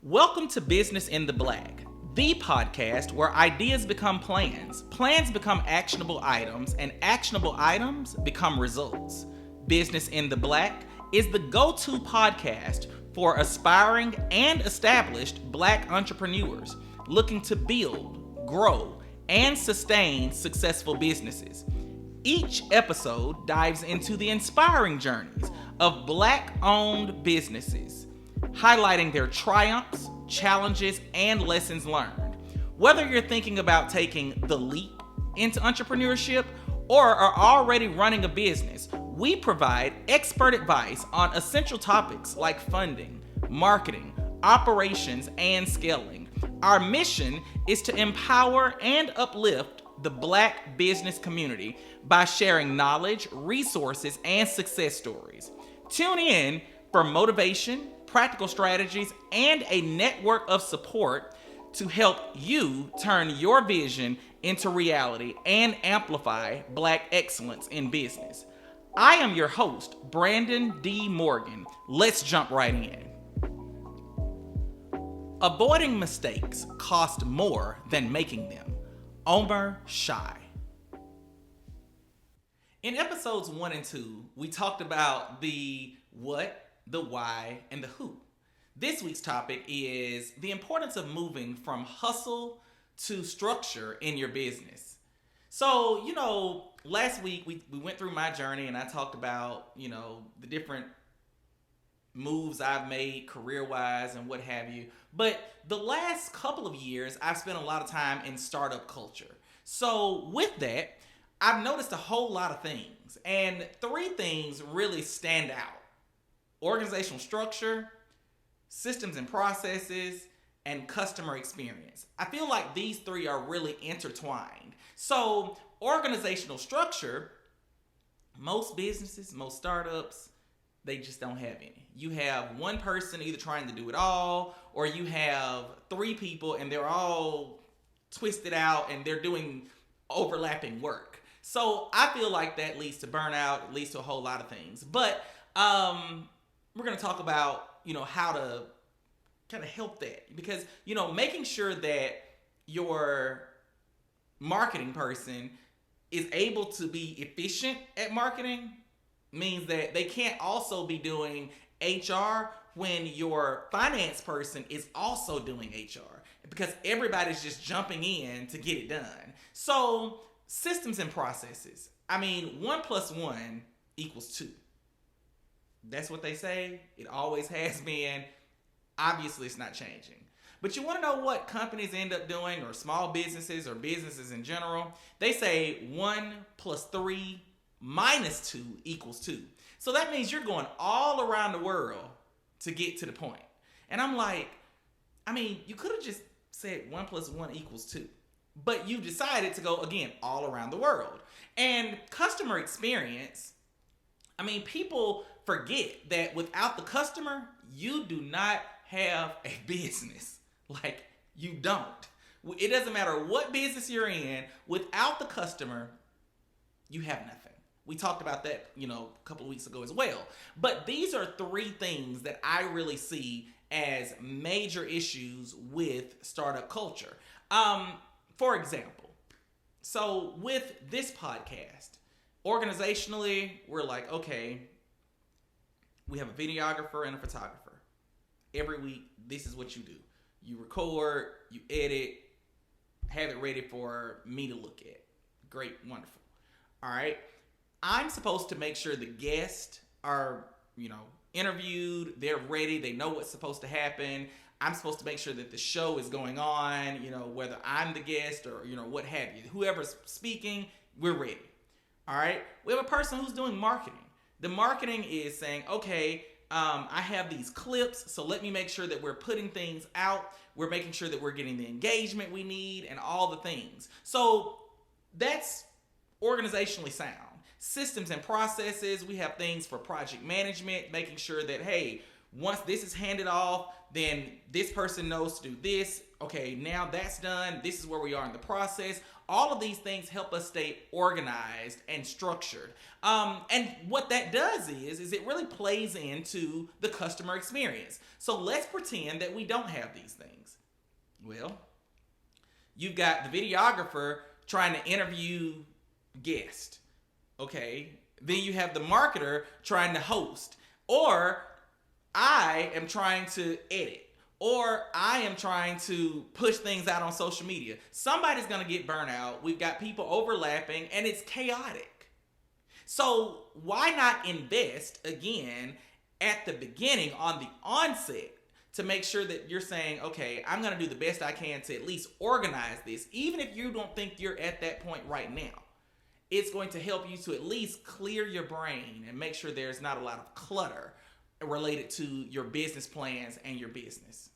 Welcome to Business in the Black, the podcast where ideas become plans, plans become actionable items, and actionable items become results. Business in the Black is the go-to podcast for aspiring and established Black entrepreneurs looking to build, grow, and sustain successful businesses. Each episode dives into the inspiring journeys of Black-owned businesses, highlighting their triumphs, challenges, and lessons learned. Whether you're thinking about taking the leap into entrepreneurship or are already running a business, we provide expert advice on essential topics like funding, marketing, operations, and scaling. Our mission is to empower and uplift the Black business community by sharing knowledge, resources, and success stories. Tune in for motivation, practical strategies, and a network of support to help you turn your vision into reality and amplify Black excellence in business. I am your host, Brandon D. Morgan. Let's jump right in. Avoiding mistakes costs more than making them. Omar Shai. In episodes 1 and 2, we talked about the what, the why, and the who. This week's topic is the importance of moving from hustle to structure in your business. So, last week we went through my journey and I talked about, the different moves I've made career-wise and what have you. But the last couple of years, I've spent a lot of time in startup culture. So with that, I've noticed a whole lot of things. And 3 things really stand out: organizational structure, systems and processes, and customer experience. I feel like these 3 are really intertwined. So organizational structure, most businesses, most startups, they just don't have any. You have one person either trying to do it all, or you have 3 people and they're all twisted out and they're doing overlapping work. So I feel like that leads to burnout, it leads to a whole lot of things. But we're going to talk about, how to kind of help that. Because, making sure that your marketing person is able to be efficient at marketing means that they can't also be doing HR when your finance person is also doing HR, because everybody's just jumping in to get it done. So systems and processes. 1 + 1 = 2. That's what they say. It always has been. Obviously, it's not changing. But you want to know what companies end up doing, or small businesses or businesses in general? They say 1 + 3 - 2 = 2. So that means you're going all around the world to get to the point. And I'm like, you could have just said 1 + 1 = 2. But you decided to go, again, all around the world. And customer experience, people forget that without the customer, you do not have a business. Like, you don't. It doesn't matter what business you're in, without the customer, you have nothing. We talked about that, a couple of weeks ago as well. But these are 3 things that I really see as major issues with startup culture. For example, so with this podcast, organizationally, we're like, okay, we have a videographer and a photographer. Every week, this is what you do. You record, you edit, have it ready for me to look at. Great, wonderful. All right. I'm supposed to make sure the guests are, interviewed, they're ready, they know what's supposed to happen. I'm supposed to make sure that the show is going on, whether I'm the guest or, what have you. Whoever's speaking, we're ready. All right. We have a person who's doing marketing. The marketing is saying, okay, I have these clips, so let me make sure that we're putting things out. We're making sure that we're getting the engagement we need and all the things. So that's organizationally sound. Systems and processes, we have things for project management, making sure that, hey, Once this is handed off, then this person knows to do this. Okay, now that's done. This is where we are in the process. All of these things help us stay organized and structured. And what that does is it really plays into the customer experience. So let's pretend that we don't have these things. Well, you've got the videographer trying to interview guests. Okay, then you have the marketer trying to host, or I am trying to edit, or I am trying to push things out on social media. Somebody's going to get burnt out. We've got people overlapping and it's chaotic. So why not invest again at the beginning on the onset to make sure that you're saying, okay, I'm going to do the best I can to at least organize this, even if you don't think you're at that point right now. It's going to help you to at least clear your brain and make sure there's not a lot of clutter related to your business plans and your business.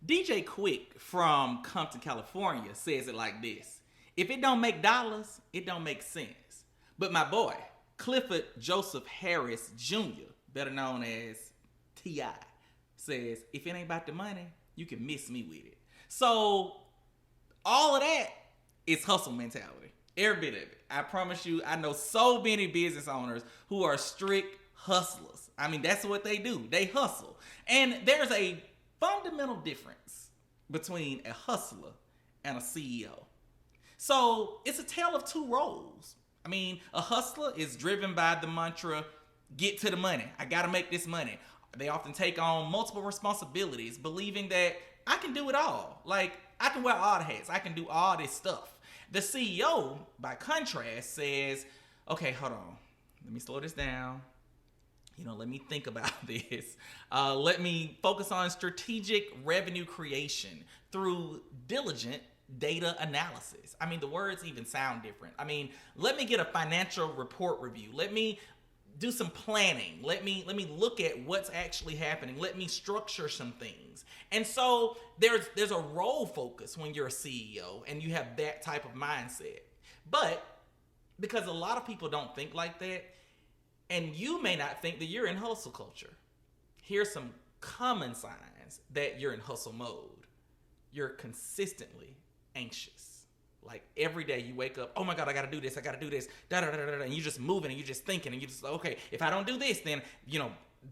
DJ Quick from Compton, California says it like this: if it don't make dollars, it don't make sense. But my boy, Clifford Joseph Harris Jr., better known as T.I., says, if it ain't about the money, you can miss me with it. So all of that is hustle mentality. Every bit of it. I promise you, I know so many business owners who are strict hustlers. I mean, that's what they do. They hustle. And there's a fundamental difference between a hustler and a CEO. So it's a tale of two roles. I mean, a hustler is driven by the mantra, get to the money. I got to make this money. They often take on multiple responsibilities, believing that I can do it all. Like, I can wear all the hats. I can do all this stuff. The CEO, by contrast, says, okay, hold on. Let me slow this down. Let me think about this. Let me focus on strategic revenue creation through diligent data analysis. I mean, the words even sound different. I mean, let me get a financial report review. Let me do some planning. Let me look at what's actually happening. Let me structure some things. And so there's a role focus when you're a CEO and you have that type of mindset. But because a lot of people don't think like that, and you may not think that you're in hustle culture, here's some common signs that you're in hustle mode. You're consistently anxious. Like every day you wake up, oh my God, I gotta do this, da da da da da, and you're just moving and you're just thinking and you're just, okay, if I don't do this, then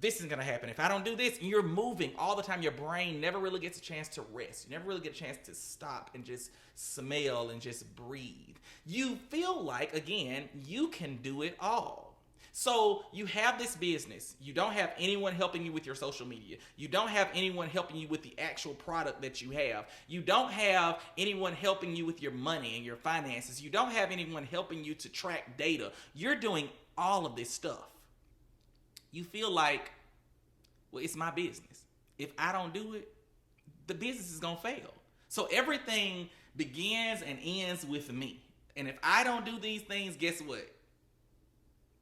this is gonna happen. If I don't do this, and you're moving all the time, your brain never really gets a chance to rest. You never really get a chance to stop and just smell and just breathe. You feel like, again, you can do it all. So you have this business. You don't have anyone helping you with your social media. You don't have anyone helping you with the actual product that you have. You don't have anyone helping you with your money and your finances. You don't have anyone helping you to track data. You're doing all of this stuff. You feel like, well, it's my business. If I don't do it, the business is going to fail. So everything begins and ends with me. And if I don't do these things, guess what?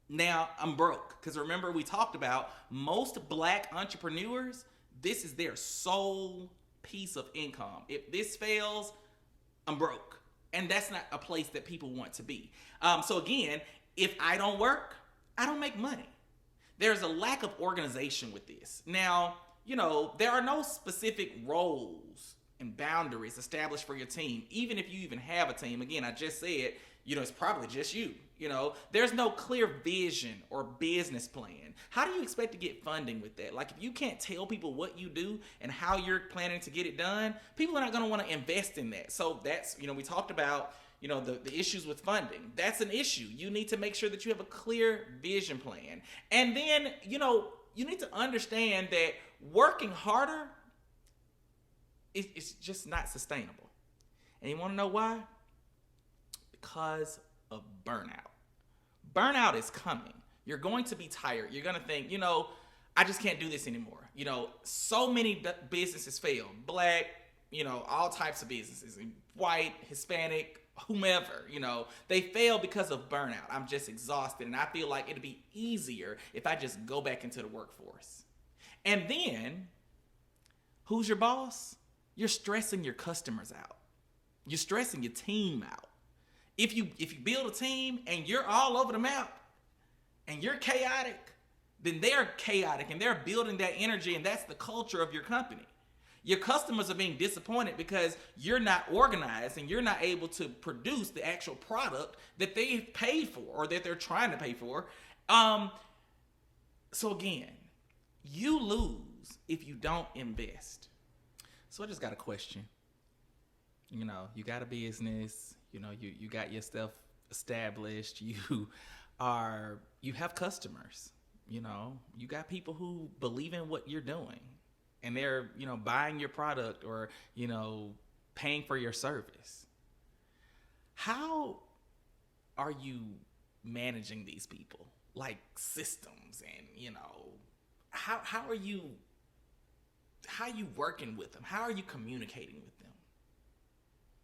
Now I'm broke. Because remember, we talked about most Black entrepreneurs, this is their sole piece of income. If this fails, I'm broke. And that's not a place that people want to be. So again, if I don't work, I don't make money. There's a lack of organization with this. Now, there are no specific roles and boundaries established for your team. Even if you even have a team, again, I just said, it's probably just you. There's no clear vision or business plan. How do you expect to get funding with that? Like, if you can't tell people what you do and how you're planning to get it done, people are not going to want to invest in that. So that's, we talked about, the issues with funding. That's an issue. You need to make sure that you have a clear vision plan. And then, you need to understand that working harder is just not sustainable. And you want to know why? Because of burnout. Burnout is coming. You're going to be tired. You're going to think, I just can't do this anymore. So many businesses fail. Black, all types of businesses, white, Hispanic, whomever, they fail because of burnout. I'm just exhausted, and I feel like it'd be easier if I just go back into the workforce. And then, who's your boss? You're stressing your customers out. You're stressing your team out. If you build a team and you're all over the map and you're chaotic, then they're chaotic and they're building that energy, and that's the culture of your company. Your customers are being disappointed because you're not organized and you're not able to produce the actual product that they've paid for or that they're trying to pay for. So again, you lose if you don't invest. So I just got a question. You know, you got a business, you know, you got your stuff established, you have customers, you know, you got people who believe in what you're doing. And they're, you know, buying your product or, you know, paying for your service. How are you managing these people? Like systems and, you know, how are you working with them? How are you communicating with them?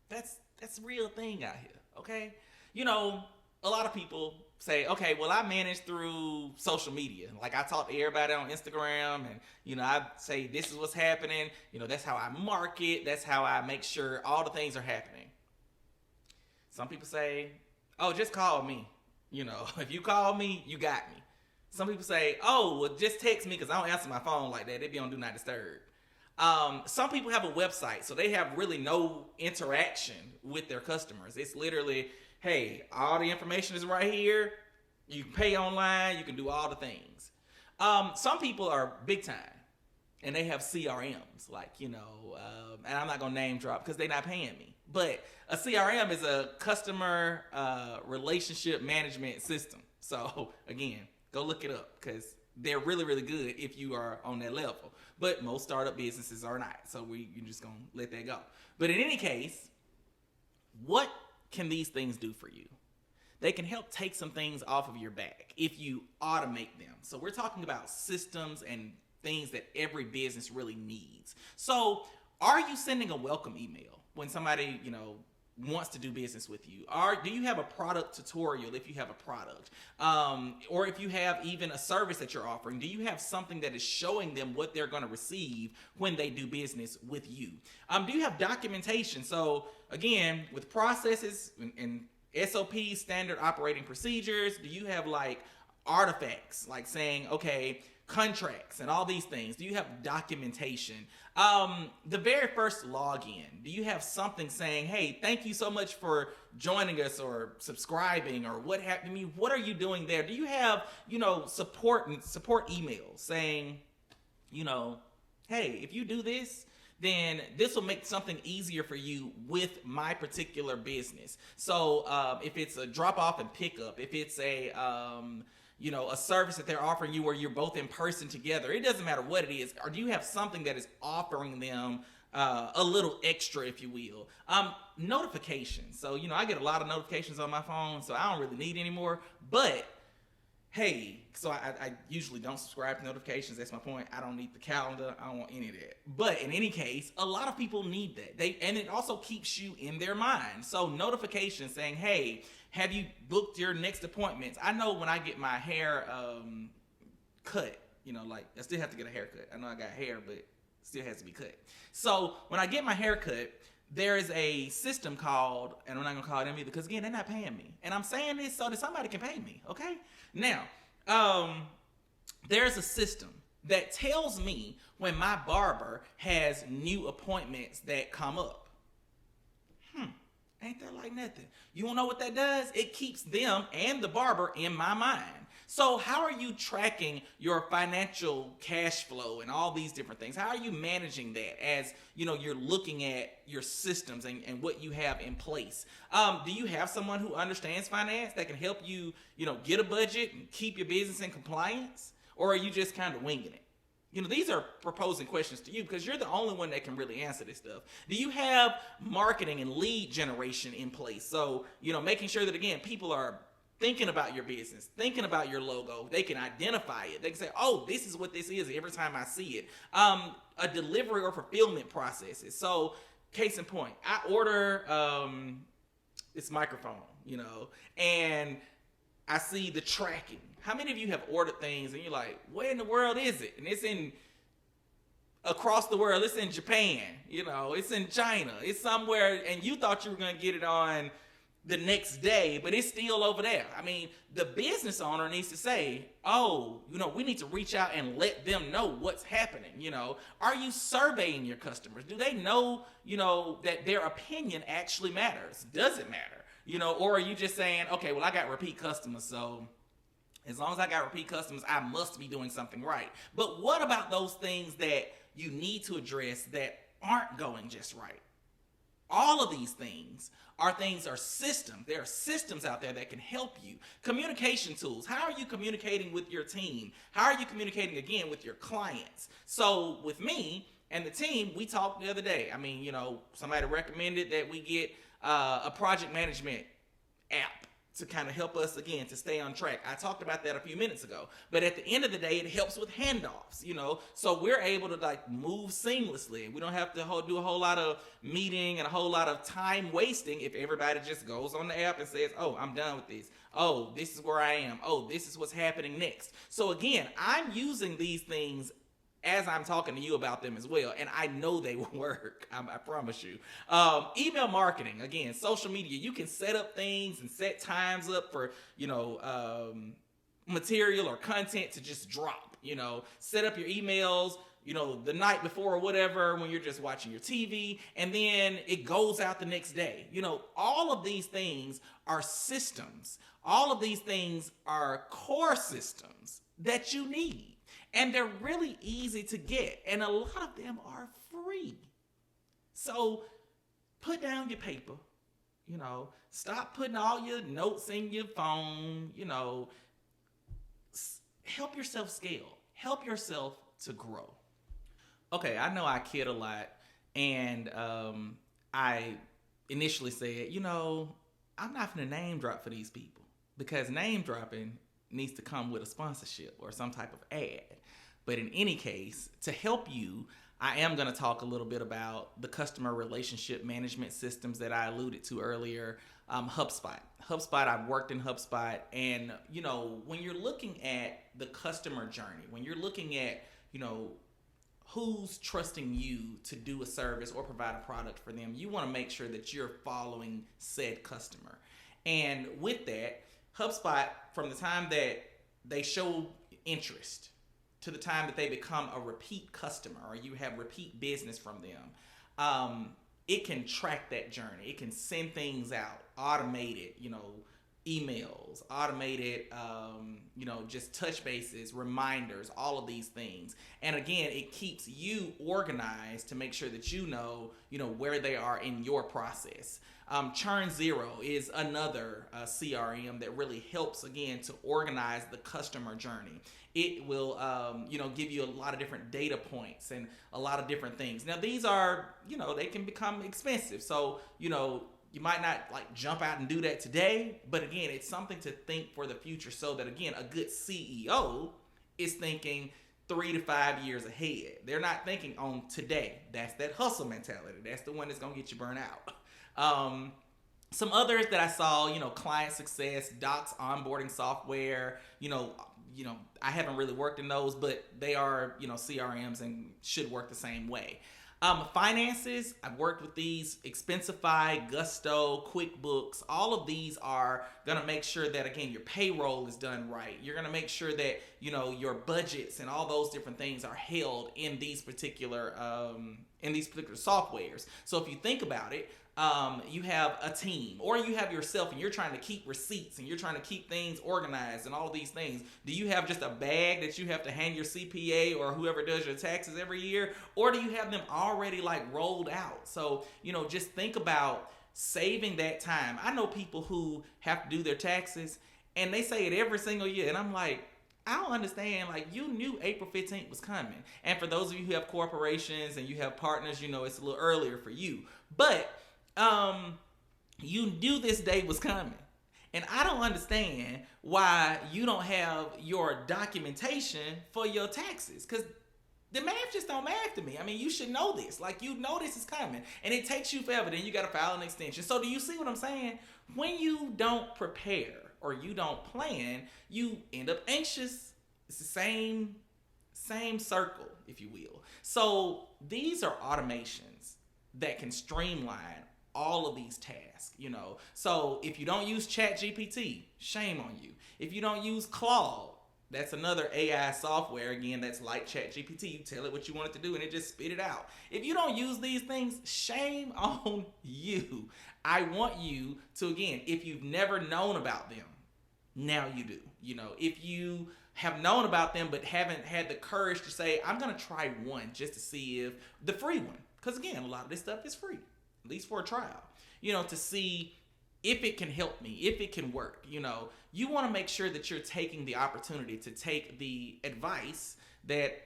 That's a real thing out here, okay? You know, a lot of people say, okay, well, I manage through social media. Like I talk to everybody on Instagram and, you know, I say, this is what's happening. You know, that's how I market. That's how I make sure all the things are happening. Some people say, oh, just call me. You know, if you call me, you got me. Some people say, oh, well, just text me because I don't answer my phone like that. They be on Do Not Disturb. Some people have a website, so they have really no interaction with their customers. It's literally, hey, all the information is right here. You can pay online. You can do all the things. Some people are big time, and they have CRMs, like, you know, and I'm not going to name drop because they're not paying me. But a CRM is a customer relationship management system. So, again, go look it up because they're really, really good if you are on that level. But most startup businesses are not. So you're just going to let that go. But in any case, what can these things do for you? They can help take some things off of your back if you automate them. So we're talking about systems and things that every business really needs. So are you sending a welcome email when somebody, you know, wants to do business with you? Or do you have a product tutorial if you have a product? Or if you have even a service that you're offering, do you have something that is showing them what they're going to receive when they do business with you? Do you have documentation? So again, with processes and SOPs, standard operating procedures, do you have like artifacts, like saying, okay, contracts and all these things? Do you have documentation? The very first login, do you have something saying, hey, thank you so much for joining us or subscribing or what have you? What are you doing there? Do you have, you know, support emails saying, you know, hey, if you do this, then this will make something easier for you with my particular business. So if it's a drop off and pickup, if it's a you know, a service that they're offering you where you're both in person together, it doesn't matter what it is. Or do you have something that is offering them a little extra, if you will? Notifications. So, you know, I get a lot of notifications on my phone, so I don't really need any more. But hey, so I usually don't subscribe to notifications. That's my point. I don't need the calendar. I don't want any of that. But in any case, a lot of people need that. And it also keeps you in their mind. So notifications saying, hey, have you booked your next appointments? I know when I get my hair cut, you know, like I still have to get a haircut. I know I got hair, but it still has to be cut. So when I get my hair cut, there is a system called, and I'm not going to call it them either because, again, they're not paying me. And I'm saying this so that somebody can pay me, okay? Now, there's a system that tells me when my barber has new appointments that come up. Ain't that like nothing? You don't know what that does? It keeps them and the barber in my mind. So how are you tracking your financial cash flow and all these different things? How are you managing that as, you know, you're looking at your systems and what you have in place? Do you have someone who understands finance that can help you, you know, get a budget and keep your business in compliance? Or are you just kind of winging it? You know, these are proposing questions to you because you're the only one that can really answer this stuff. Do you have marketing and lead generation in place? So, you know, making sure that, again, people are thinking about your business, thinking about your logo. They can identify it. They can say, oh, this is what this is every time I see it. A delivery or fulfillment processes. So, case in point, I order this microphone, you know, and I see the tracking. How many of you have ordered things and you're like, where in the world is it? And it's in across the world. It's in Japan, you know, it's in China, it's somewhere, and you thought you were going to get it on the next day, but it's still over there. I mean, the business owner needs to say, oh, we need to reach out and let them know what's happening. Are you surveying your customers? Do they know, that their opinion actually matters? Does it matter? Or are you just saying, okay, well, I got repeat customers, so as long as I got repeat customers, I must be doing something right. But what about those things that you need to address that aren't going just right? All of these things are systems. There are systems out there that can help you. Communication tools. How are you communicating with your team? How are you communicating, again, with your clients? So with me and the team, we talked the other day. I mean, somebody recommended that we get a project management app to kind of help us, again, to stay on track. I talked about that a few minutes ago. But at the end of the day, it helps with handoffs, So we're able to move seamlessly. We don't have to do a whole lot of meeting and a whole lot of time wasting if everybody just goes on the app and says, oh, I'm done with this. Oh, this is where I am. Oh, this is what's happening next. So again, I'm using these things as I'm talking to you about them as well. And I know they will work. I promise you. Email marketing, again, social media. You can set up things and set times up for, material or content to just drop, set up your emails, the night before or whatever when you're just watching your TV, and then it goes out the next day. All of these things are systems. All of these things are core systems that you need. And they're really easy to get. And a lot of them are free. So put down your paper. Stop putting all your notes in your phone. Help yourself scale. Help yourself to grow. Okay, I know I kid a lot. And I initially said, I'm not going to name drop for these people. Because name dropping needs to come with a sponsorship or some type of ad. But in any case, to help you, I am going to talk a little bit about the customer relationship management systems that I alluded to earlier. HubSpot. I've worked in HubSpot. And, when you're looking at the customer journey, when you're looking at, who's trusting you to do a service or provide a product for them, you want to make sure that you're following said customer. And with that, HubSpot, from the time that they show interest to the time that they become a repeat customer or you have repeat business from them, it can track that journey. It can send things out, automated, emails, automated, just touch bases, reminders, all of these things. And again, it keeps you organized to make sure that where they are in your process. Churn Zero is another CRM that really helps, again, to organize the customer journey. It will, give you a lot of different data points and a lot of different things. Now, these are, they can become expensive. So, you might not jump out and do that today, but again, it's something to think for the future so that, again, a good CEO is thinking 3 to 5 years ahead. They're not thinking on today. That's that hustle mentality. That's the one that's going to get you burnt out. Some others that I saw, client success, docs onboarding software, I haven't really worked in those, but they are, CRMs and should work the same way. Finances, I've worked with these, Expensify, Gusto, QuickBooks. All of these are going to make sure that, again, your payroll is done right. You're going to make sure that, your budgets and all those different things are held in these particular softwares. So if you think about it, you have a team or you have yourself and you're trying to keep receipts and you're trying to keep things organized and all of these things. Do you have just a bag that you have to hand your CPA or whoever does your taxes every year? Or do you have them already rolled out? So, just think about saving that time. I know people who have to do their taxes and they say it every single year. And I'm like, I don't understand. You knew April 15th was coming. And for those of you who have corporations and you have partners, it's a little earlier for you. But you knew this day was coming. And I don't understand why you don't have your documentation for your taxes. Because the math just don't math to me. I mean, you should know this. This is coming. And it takes you forever. Then you got to file an extension. So do you see what I'm saying? When you don't prepare or you don't plan, you end up anxious. It's the same circle, if you will. So these are automations that can streamline all of these tasks, So if you don't use ChatGPT, shame on you. If you don't use Claude, that's another AI software, again, that's like ChatGPT. You tell it what you want it to do and it just spit it out. If you don't use these things, shame on you. I want you to, again, if you've never known about them, now you do. If you have known about them but haven't had the courage to say, I'm going to try one just to see if the free one, because again, a lot of this stuff is free, at least for a trial, to see if it can help me, if it can work. You want to make sure that you're taking the opportunity to take the advice that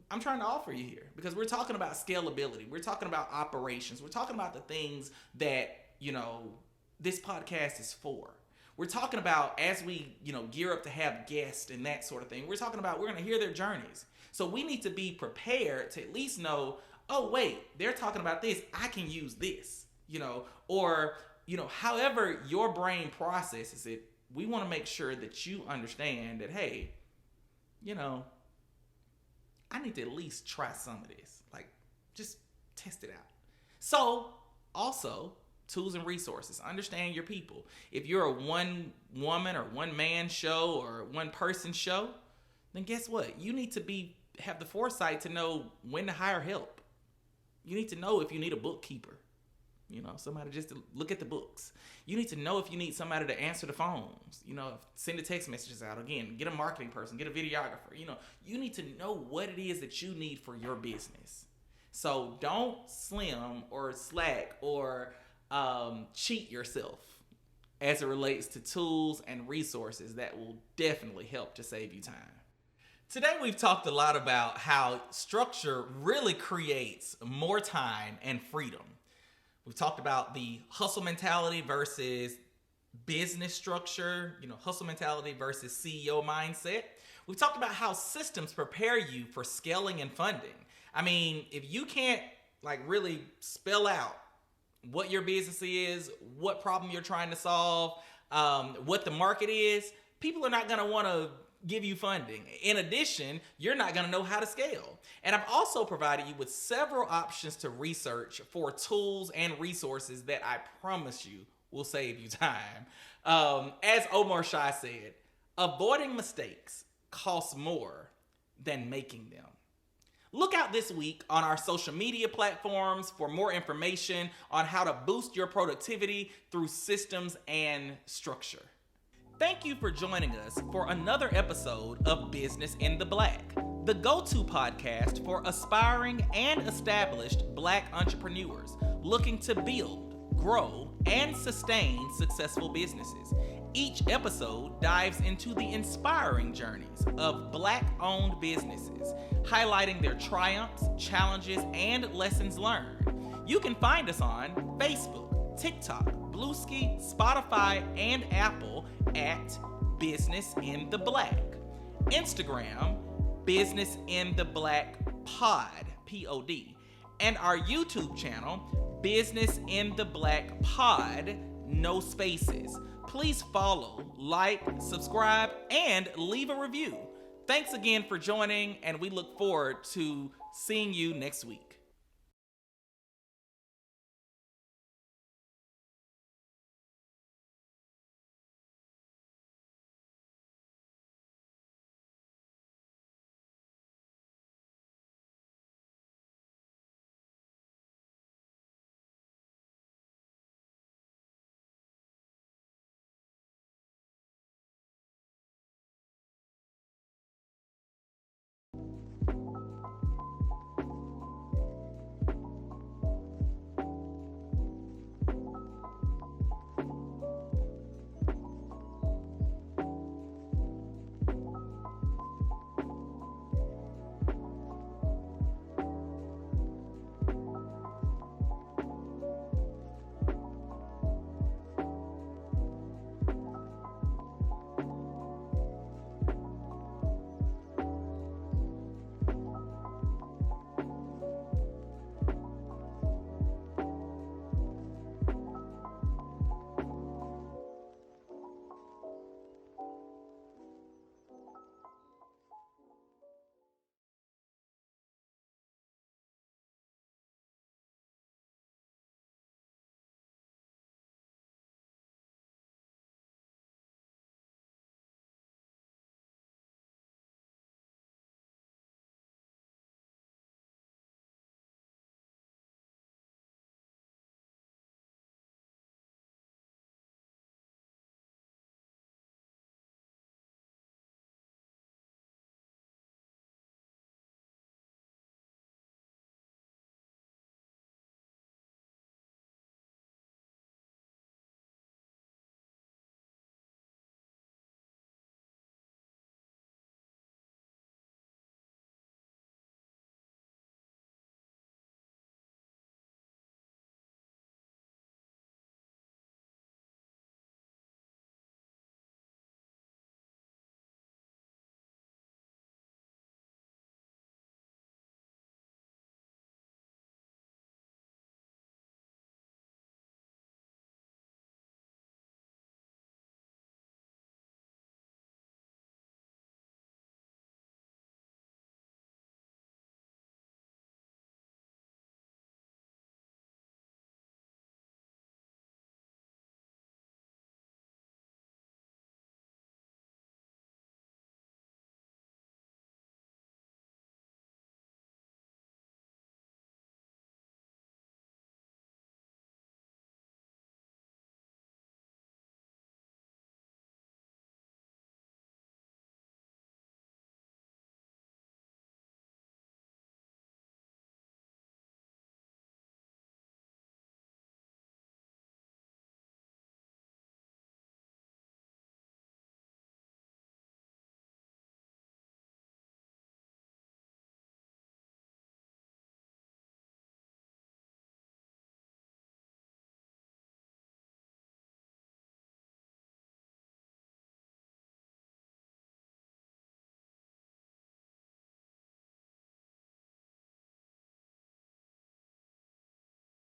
I'm trying to offer you here, because we're talking about scalability. We're talking about operations. We're talking about the things that, this podcast is for. We're talking about, as we, gear up to have guests and that sort of thing, we're talking about, we're going to hear their journeys. So we need to be prepared to at least know, oh, wait, they're talking about this. I can use this, or, however your brain processes it, we want to make sure that you understand that, hey, I need to at least try some of this. Like, just test it out. So, also, tools and resources. Understand your people. If you're a one woman or one man show or one person show, then guess what? You need to have the foresight to know when to hire help. You need to know if you need a bookkeeper, somebody just to look at the books. You need to know if you need somebody to answer the phones, send the text messages out. Again, get a marketing person, get a videographer. You need to know what it is that you need for your business. So don't slim or slack or cheat yourself as it relates to tools and resources that will definitely help to save you time. Today we've talked a lot about how structure really creates more time and freedom. We've talked about the hustle mentality versus business structure, hustle mentality versus CEO mindset. We've talked about how systems prepare you for scaling and funding. I mean, if you can't really spell out what your business is, what problem you're trying to solve, what the market is, people are not going to want to give you funding. In addition, you're not going to know how to scale. And I've also provided you with several options to research for tools and resources that I promise you will save you time. As Omar Shah said, avoiding mistakes costs more than making them. Look out this week on our social media platforms for more information on how to boost your productivity through systems and structure. Thank you for joining us for another episode of Business in the Black, the go-to podcast for aspiring and established Black entrepreneurs looking to build, grow, and sustain successful businesses. Each episode dives into the inspiring journeys of Black-owned businesses, highlighting their triumphs, challenges, and lessons learned. You can find us on Facebook, TikTok, Bluesky, Spotify, and Apple at Business in the Black. Instagram, Business in the Black Pod, P-O-D. And our YouTube channel, Business in the Black Pod, no spaces. Please follow, like, subscribe, and leave a review. Thanks again for joining, and we look forward to seeing you next week.